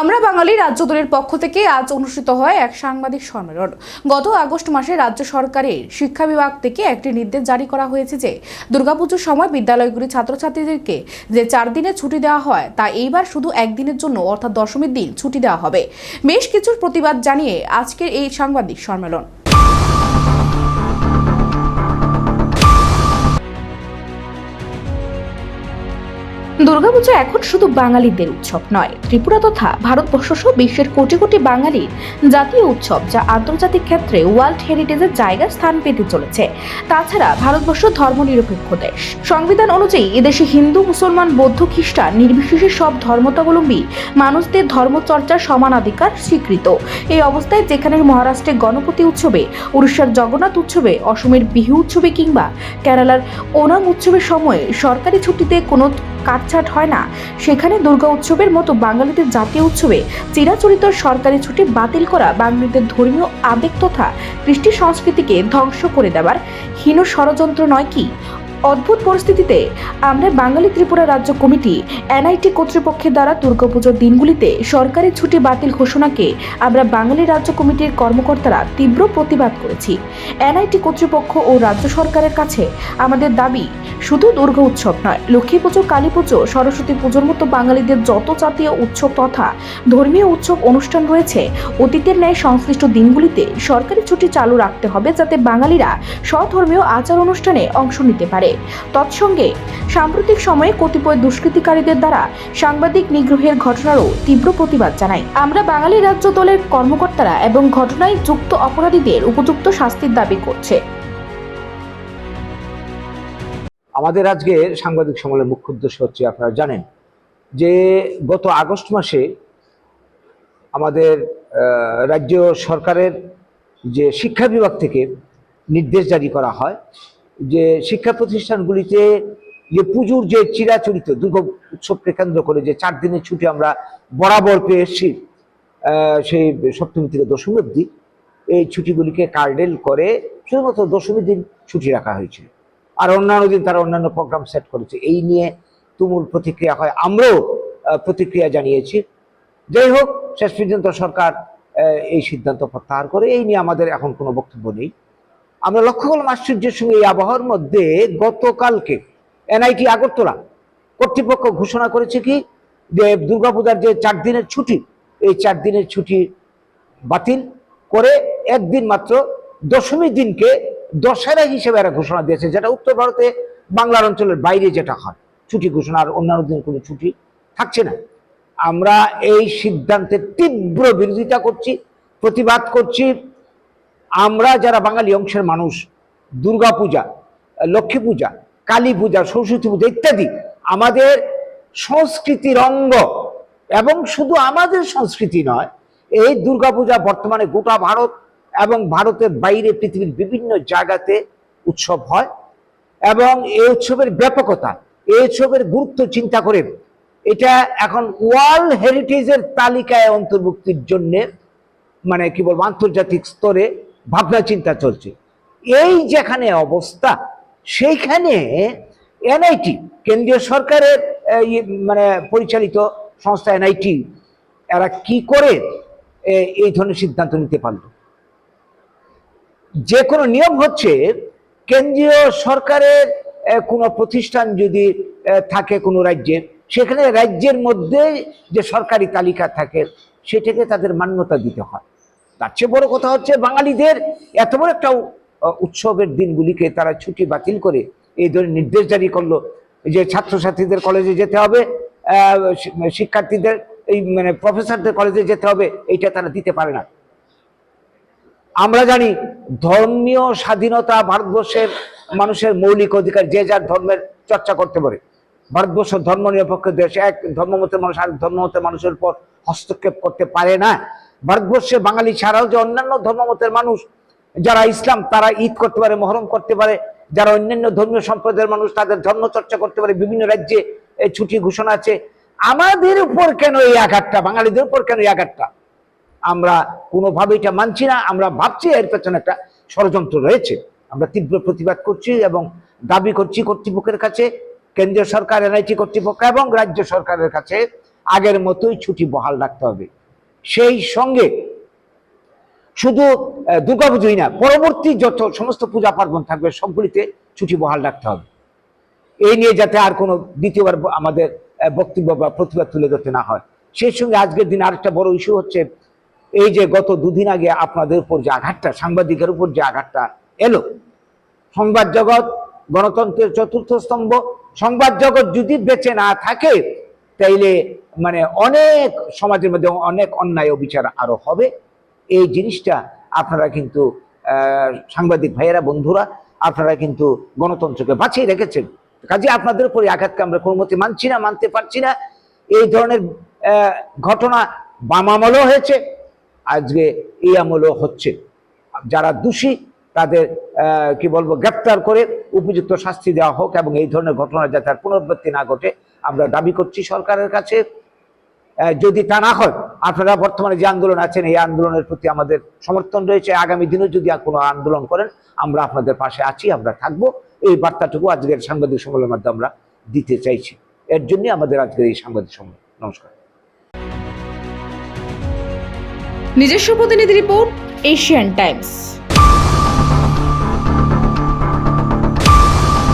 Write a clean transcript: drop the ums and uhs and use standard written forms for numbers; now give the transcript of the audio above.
আমরা বাঙালি রাজ্য দলের পক্ষ থেকে আজ অনুষ্ঠিত হয় এক সাংবাদিক সম্মেলন। গত আগস্ট মাসে রাজ্য সরকারের শিক্ষা বিভাগ থেকে একটি নির্দেশ জারি করা হয়েছে যে দুর্গাপুজোর সময় বিদ্যালয়গুলির ছাত্রছাত্রীদেরকে যে 4 দিনের ছুটি দেওয়া হয় তা এইবার শুধু একদিনের জন্য অর্থাৎ দশমীর দিন ছুটি দেওয়া হবে। বেশ কিছুর প্রতিবাদ জানিয়ে আজকের এই সাংবাদিক সম্মেলন। দুর্গাপূজা এখন শুধু বাঙালিদের উৎসব নয়, ত্রিপুরা তথা ভারতবর্ষ সহ বিশ্বের কোটি কোটি বাঙালির জাতীয় উৎসব, যা আন্তর্জাতিক ক্ষেত্রে ওয়ার্ল্ড হেরিটেজের জায়গায় স্থান পেতে চলেছে। তাছাড়া ভারতবর্ষ ধর্মনিরপেক্ষ দেশ। সংবিধান অনুযায়ী এদেশে হিন্দু, মুসলমান, বৌদ্ধ, খ্রিস্টান নির্বিশেষে সব ধর্মাবলম্বী মানুষদের ধর্মচর্চার সমানাধিকার স্বীকৃত। এই অবস্থায় যেখানে মহারাষ্ট্রের গণপতি উৎসবে, উড়িষ্যার জগন্নাথ উৎসবে, অসমের বিহু উৎসবে কিংবা কেরালার ওনাম উৎসবের সময়ে সরকারি ছুটিতে কোনো কাটছাট হয় না, সেখানে দুর্গা উৎসবের মতো বাঙালিদের জাতীয় উৎসবে চিরাচরিত সরকারি ছুটি বাতিল করা বাঙালিদের ধর্মীয় আবেগ তথা কৃষ্টি সংস্কৃতিকে ধ্বংস করে দেওয়ার হীন ষড়যন্ত্র নয় কি? অদ্ভুত পরিস্থিতিতে আমরা বাঙালি ত্রিপুরা রাজ্য কমিটি এনআইটি কর্তৃপক্ষের দ্বারা দুর্গাপুজোর দিনগুলিতে সরকারি ছুটি বাতিল ঘোষণাকে আমরা বাঙালি রাজ্য কমিটির কর্মকর্তারা তীব্র প্রতিবাদ করেছি। এনআইটি কর্তৃপক্ষ ও রাজ্য সরকারের কাছে আমাদের দাবি, শুধু দুর্গা উৎসব নয়, লক্ষ্মী পুজো, কালী পুজো, সরস্বতী পুজোর মতো বাঙালিদের যত জাতীয় উৎসব তথা ধর্মীয় উৎসব অনুষ্ঠান রয়েছে, অতীতের ন্যায় সংশ্লিষ্ট দিনগুলিতে সরকারি ছুটি চালু রাখতে হবে, যাতে বাঙালিরা স্বধর্মীয় আচার অনুষ্ঠানে অংশ নিতে পারে। তৎসঙ্গে সাম্প্রতিক সময়ে কতিপয় দুষ্কৃতিকারীদের দ্বারা সাংবাদিক নিগ্রহের ঘটনারও তীব্র প্রতিবাদ জানাই। আমরা বাঙালি রাজ্য দলের কর্মকর্তারা এবং ঘটনায় যুক্ত অপরাধীদের উপযুক্ত শাস্তির দাবি করছে। আমাদের আজকের সাংবাদিক সম্মেলনের মুখ্য উদ্দেশ্য হচ্ছে, আপনারা জানেন যে গত আগস্ট মাসে আমাদের রাজ্য সরকারের যে শিক্ষা বিভাগ থেকে নির্দেশ জারি করা হয় যে শিক্ষা প্রতিষ্ঠানগুলিতে যে পুজোর যে চিরাচরিত দুর্গা উৎসবকে কেন্দ্র করে যে 4 দিনের ছুটি আমরা বরাবর পেয়ে এসেছি, সেই সপ্তমী থেকে দশমী অবধি, এই ছুটিগুলিকে কার্ডেল করে শুধুমাত্র দশমীর দিন ছুটি রাখা হয়েছিল। আর অন্যান্য দিন তারা অন্যান্য প্রোগ্রাম সেট করেছে। এই নিয়ে তুমুল প্রতিক্রিয়া হয়, আমরাও প্রতিক্রিয়া জানিয়েছি। যাই হোক, শেষ পর্যন্ত সরকার এই সিদ্ধান্ত প্রত্যাহার করে। এই নিয়ে আমাদের এখন কোনো বক্তব্য নেই। আমরা লক্ষ্য করলাম আশ্চর্যের সঙ্গে এই আবহাওয়ার মধ্যে গতকালকে এনআইটি আগরতলা কর্তৃপক্ষ ঘোষণা করেছে কি, যে দুর্গাপূজার যে 4 দিনের ছুটি, এই 4 দিনের ছুটি বাতিল করে একদিন মাত্র দশমীর দিনকে দশেরা হিসেবে এরা ঘোষণা দিয়েছে, যেটা উত্তর ভারতে বাংলার অঞ্চলের বাইরে যেটা হয় ছুটি ঘোষণা, আর অন্যান্য দিন কোনো ছুটি থাকছে না। আমরা এই সিদ্ধান্তের তীব্র বিরোধিতা করছি, প্রতিবাদ করছি। আমরা যারা বাঙালি অংশের মানুষ, দুর্গা পূজা, লক্ষ্মী পূজা, কালী পূজা, সরস্বতী পূজা ইত্যাদি আমাদের সংস্কৃতির অঙ্গ, এবং শুধু আমাদের সংস্কৃতি নয়, এই দুর্গাপূজা বর্তমানে গোটা ভারত এবং ভারতের বাইরে পৃথিবীর বিভিন্ন জায়গাতে উৎসব হয়। এবং এই উৎসবের ব্যাপকতা, এই উৎসবের গুরুত্ব চিন্তা করে এটা এখন ওয়ার্ল্ড হেরিটেজের তালিকায় অন্তর্ভুক্তির জন্য, মানে কি বলবো, আন্তর্জাতিক স্তরে ভাবনা চিন্তা চলছে। এই যেখানে অবস্থা, সেইখানে এনআইটি, কেন্দ্রীয় সরকারের মানে পরিচালিত সংস্থা এনআইটি, এরা কি করে এই ধরনের সিদ্ধান্ত নিতে পারল? যে কোনো নিয়ম হচ্ছে, কেন্দ্রীয় সরকারের কোনো প্রতিষ্ঠান যদি থাকে কোনো রাজ্যের, সেখানে রাজ্যের মধ্যে যে সরকারি তালিকা থাকে সেটাকে তাদের মান্যতা দিতে হয়। তার চেয়ে বড় কথা হচ্ছে, বাঙালিদের এত বড় একটা উৎসবের দিনগুলিকে তারা ছুটি বাতিল করে এই ধরনের নির্দেশ জারি করলো যে ছাত্রছাত্রীদের কলেজে যেতে হবে, শিক্ষার্থীদের এই মানে প্রফেসরদের কলেজে যেতে হবে, এইটা তারা দিতে পারে না। আমরা জানি ধর্মীয় স্বাধীনতা ভারতবর্ষের মানুষের মৌলিক অধিকার, যে যার ধর্মের চর্চা করতে পারে। ভারতবর্ষ ধর্ম নিরপেক্ষ দেশ, এক ধর্মমতের মানুষ আর ধর্মমতের মানুষের উপর হস্তক্ষেপ করতে পারে না। ভারতবর্ষে বাঙালি ছাড়াও যে অন্যান্য ধর্মমতের মানুষ যারা ইসলাম, তারা ঈদ করতে পারে, মহরম করতে পারে। যারা অন্যান্য ধর্মীয় সম্প্রদায়ের মানুষ, তাদের ধর্ম চর্চা করতে পারে। বিভিন্ন রাজ্যে এই ছুটি ঘোষণা আছে। আমাদের উপর কেন এই আঘাতটা, বাঙালিদের উপর কেন এই আঘাতটা? আমরা কোনোভাবে এটা মানছি না। আমরা ভাবছি এর পেছনে একটা ষড়যন্ত্র রয়েছে। আমরা তীব্র প্রতিবাদ করছি এবং দাবি করছি কর্তৃপক্ষের কাছে, কেন্দ্রীয় সরকার, এনআইটি কর্তৃপক্ষ এবং রাজ্য সরকারের কাছে, আগের মতোই ছুটি বহাল রাখতে হবে। সেই সঙ্গে শুধু দুর্গাপুজোই না, পরবর্তী যত সমস্ত পূজা পার্বণ থাকবে সবগুলিতে ছুটি বহাল রাখতে হবে। এই নিয়ে যাতে আর কোনো দ্বিতীয়বার আমাদের বক্তব্য বা প্রতিবাদ তুলে ধরতে না হয়। সেই সঙ্গে আজকের দিন আরেকটা বড় ইস্যু হচ্ছে, এই যে গত দুদিন আগে আপনাদের উপর যে আঘাতটা, সাংবাদিকের উপর যে আঘাতটা এলো, সংবাদ জগৎ গণতন্ত্রের চতুর্থ স্তম্ভ, সংবাদ জগৎ যদি বেঁচে না থাকে তাইলে মানে অনেক সমাজের মধ্যে অনেক অন্যায় অবিচার আরো হবে। এই জিনিসটা আপনারা কিন্তু সাংবাদিক ভাইয়েরা, বন্ধুরা, আপনারা কিন্তু গণতন্ত্রকে বাঁচিয়ে রেখেছেন। কাজে আপনাদের উপর আঘাতকে আমরা কোনো মতে মানছি না, মানতে পারছি না। এই ধরনের ঘটনা বাম আমলও হয়েছে, আজকে এই আমলও হচ্ছে। যারা দোষী তাদের কি বলবো, গ্রেপ্তার করে উপযুক্ত শাস্তি দেওয়া হোক এবং এই ধরনের ঘটনা যাতে আর পুনরাবৃত্তি না ঘটে আমরা দাবি করছি সরকারের কাছে। যদি তা না হয়, আপনারা বর্তমানে যে আন্দোলন আছেন এই আন্দোলনের প্রতি আমাদের সমর্থন রয়েছে। আগামী দিনেও যদি কোনো আন্দোলন করেন আমরা আপনাদের পাশে আছি, আমরা থাকবো। এই বার্তাটুকু আজকের সাংবাদিক সম্মেলনের মাধ্যমে আমরা দিতে চাইছি। এর জন্য আমাদের আজকের এই সাংবাদিক সম্মেলন। নমস্কার। নিজস্ব প্রতিনিধি রিপোর্ট, এশিয়ান টাইমস।